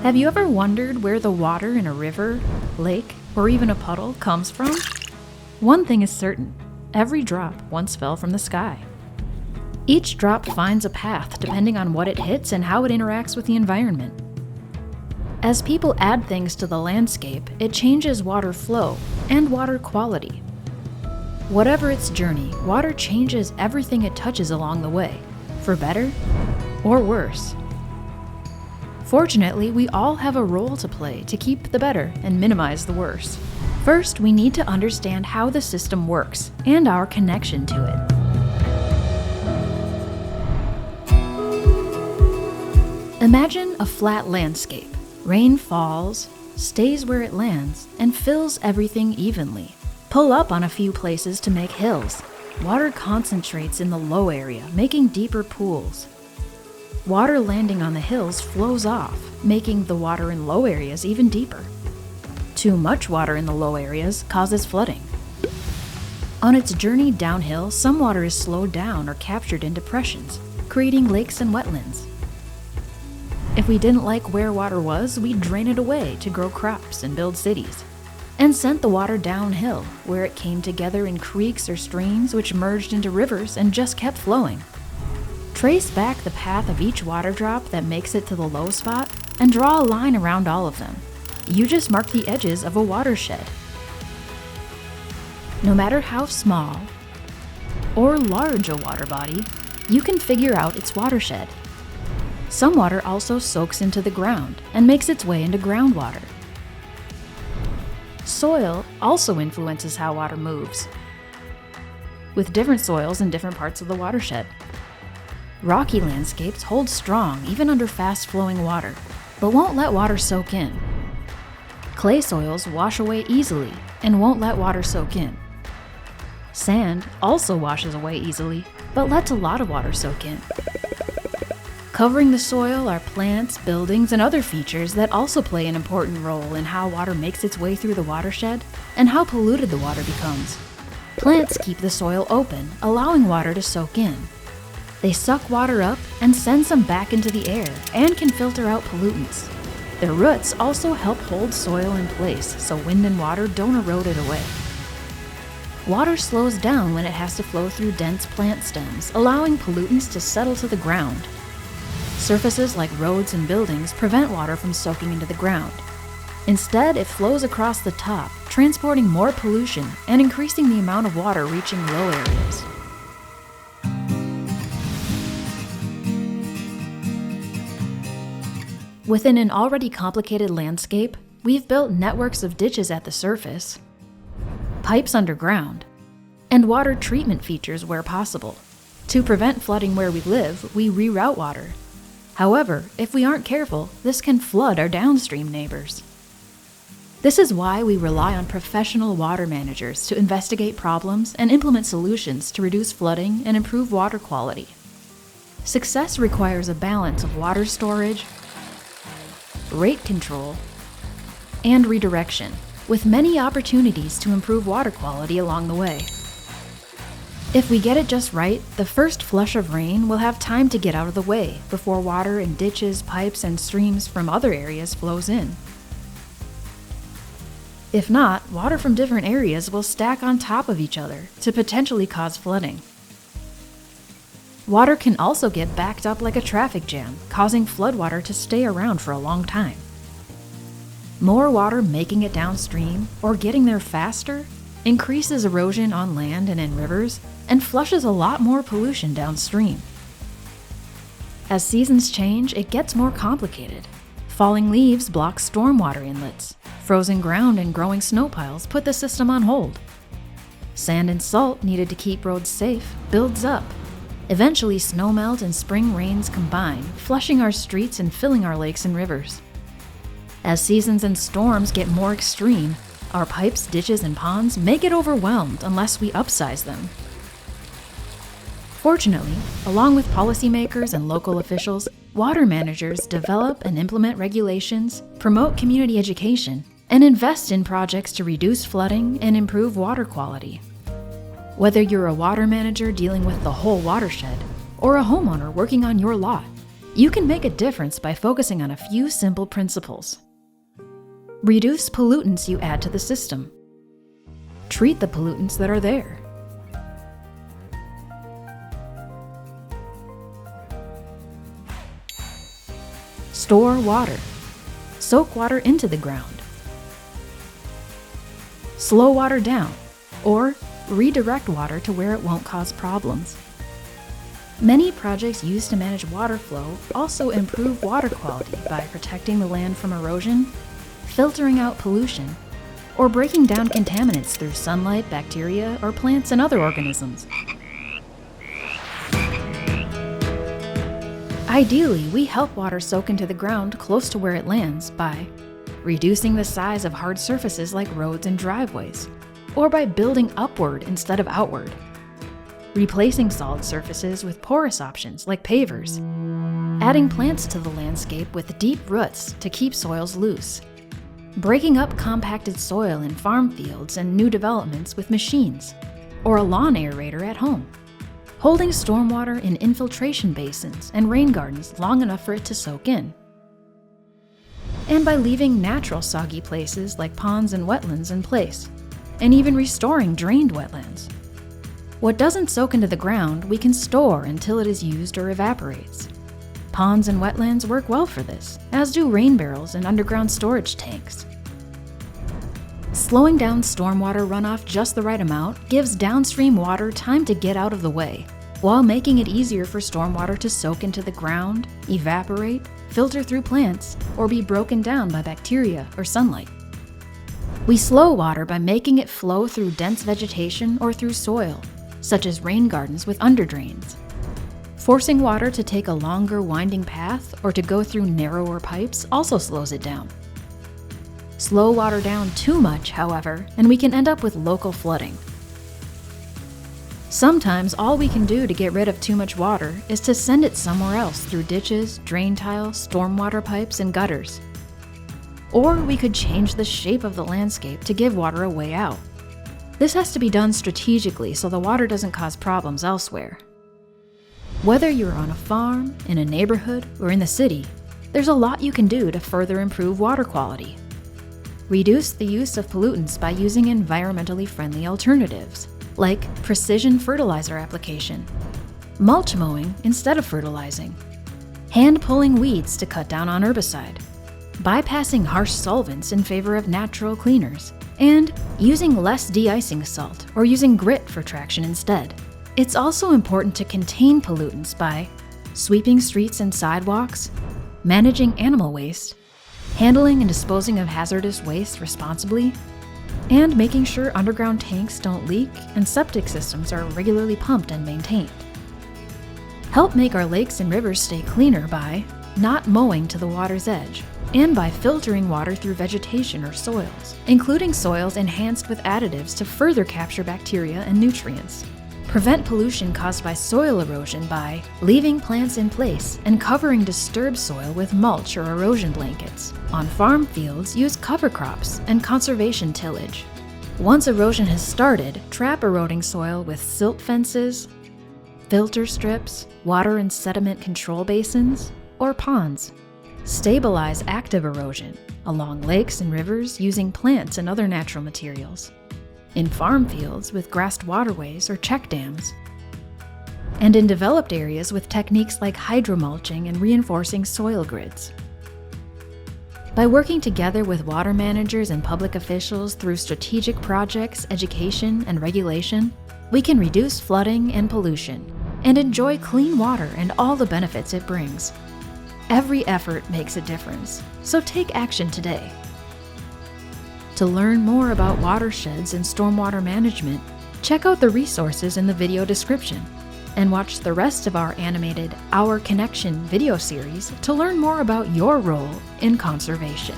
Have you ever wondered where the water in a river, lake, or even a puddle comes from? One thing is certain: every drop once fell from the sky. Each drop finds a path depending on what it hits and how it interacts with the environment. As people add things to the landscape, it changes water flow and water quality. Whatever its journey, water changes everything it touches along the way, for better or worse. Fortunately, we all have a role to play to keep the better and minimize the worse. First, we need to understand how the system works and our connection to it. Imagine a flat landscape. Rain falls, stays where it lands, and fills everything evenly. Pull up on a few places to make hills. Water concentrates in the low area, making deeper pools. Water landing on the hills flows off, making the water in low areas even deeper. Too much water in the low areas causes flooding. On its journey downhill, some water is slowed down or captured in depressions, creating lakes and wetlands. If we didn't like where water was, we'd drain it away to grow crops and build cities, and sent the water downhill, where it came together in creeks or streams which merged into rivers and just kept flowing. Trace back the path of each water drop that makes it to the low spot and draw a line around all of them. You just mark the edges of a watershed. No matter how small or large a water body, you can figure out its watershed. Some water also soaks into the ground and makes its way into groundwater. Soil also influences how water moves, with different soils in different parts of the watershed. Rocky landscapes hold strong even under fast-flowing water, but won't let water soak in. Clay soils wash away easily and won't let water soak in. Sand also washes away easily, but lets a lot of water soak in. Covering the soil are plants, buildings, and other features that also play an important role in how water makes its way through the watershed and how polluted the water becomes. Plants keep the soil open, allowing water to soak in. They suck water up and send some back into the air and can filter out pollutants. Their roots also help hold soil in place so wind and water don't erode it away. Water slows down when it has to flow through dense plant stems, allowing pollutants to settle to the ground. Surfaces like roads and buildings prevent water from soaking into the ground. Instead, it flows across the top, transporting more pollution and increasing the amount of water reaching low areas. Within an already complicated landscape, we've built networks of ditches at the surface, pipes underground, and water treatment features where possible. To prevent flooding where we live, we reroute water. However, if we aren't careful, this can flood our downstream neighbors. This is why we rely on professional water managers to investigate problems and implement solutions to reduce flooding and improve water quality. Success requires a balance of water storage, rate control, and redirection, with many opportunities to improve water quality along the way. If we get it just right, the first flush of rain will have time to get out of the way before water in ditches, pipes, and streams from other areas flows in. If not, water from different areas will stack on top of each other to potentially cause flooding. Water can also get backed up like a traffic jam, causing floodwater to stay around for a long time. More water making it downstream or getting there faster increases erosion on land and in rivers, and flushes a lot more pollution downstream. As seasons change, it gets more complicated. Falling leaves block stormwater inlets. Frozen ground and growing snow piles put the system on hold. Sand and salt needed to keep roads safe builds up. Eventually, snowmelt and spring rains combine, flushing our streets and filling our lakes and rivers. As seasons and storms get more extreme, our pipes, ditches, and ponds may get overwhelmed unless we upsize them. Fortunately, along with policymakers and local officials, water managers develop and implement regulations, promote community education, and invest in projects to reduce flooding and improve water quality. Whether you're a water manager dealing with the whole watershed or a homeowner working on your lot, You can make a difference by focusing on a few simple principles. Reduce pollutants you add to the system. Treat the pollutants that are there. Store water. Soak water into the ground. Slow water down, or redirect water to where it won't cause problems. Many projects used to manage water flow also improve water quality by protecting the land from erosion, filtering out pollution, or breaking down contaminants through sunlight, bacteria, or plants and other organisms. Ideally, we help water soak into the ground close to where it lands by reducing the size of hard surfaces like roads and driveways, or by building upward instead of outward, replacing solid surfaces with porous options like pavers, adding plants to the landscape with deep roots to keep soils loose, breaking up compacted soil in farm fields and new developments with machines, or a lawn aerator at home, holding stormwater in infiltration basins and rain gardens long enough for it to soak in, and by leaving natural soggy places like ponds and wetlands in place, and even restoring drained wetlands. What doesn't soak into the ground, we can store until it is used or evaporates. Ponds and wetlands work well for this, as do rain barrels and underground storage tanks. Slowing down stormwater runoff just the right amount gives downstream water time to get out of the way, while making it easier for stormwater to soak into the ground, evaporate, filter through plants, or be broken down by bacteria or sunlight. We slow water by making it flow through dense vegetation or through soil, such as rain gardens with underdrains. Forcing water to take a longer winding path or to go through narrower pipes also slows it down. Slow water down too much, however, and we can end up with local flooding. Sometimes all we can do to get rid of too much water is to send it somewhere else through ditches, drain tiles, stormwater pipes, and gutters. Or we could change the shape of the landscape to give water a way out. This has to be done strategically so the water doesn't cause problems elsewhere. Whether you're on a farm, in a neighborhood, or in the city, there's a lot you can do to further improve water quality. Reduce the use of pollutants by using environmentally friendly alternatives, like precision fertilizer application, mulch mowing instead of fertilizing, hand pulling weeds to cut down on herbicide, bypassing harsh solvents in favor of natural cleaners, and using less de-icing salt or using grit for traction instead. It's also important to contain pollutants by sweeping streets and sidewalks, managing animal waste, handling and disposing of hazardous waste responsibly, and making sure underground tanks don't leak and septic systems are regularly pumped and maintained. Help make our lakes and rivers stay cleaner by not mowing to the water's edge, and by filtering water through vegetation or soils, including soils enhanced with additives to further capture bacteria and nutrients. Prevent pollution caused by soil erosion by leaving plants in place and covering disturbed soil with mulch or erosion blankets. On farm fields, use cover crops and conservation tillage. Once erosion has started, trap eroding soil with silt fences, filter strips, water and sediment control basins, or ponds. Stabilize active erosion along lakes and rivers using plants and other natural materials. In farm fields with grassed waterways or check dams. And in developed areas with techniques like hydromulching and reinforcing soil grids. By working together with water managers and public officials through strategic projects, education, and regulation, we can reduce flooding and pollution and enjoy clean water and all the benefits it brings. Every effort makes a difference, so take action today. To learn more about watersheds and stormwater management, check out the resources in the video description and watch the rest of our animated Our Connection video series to learn more about your role in conservation.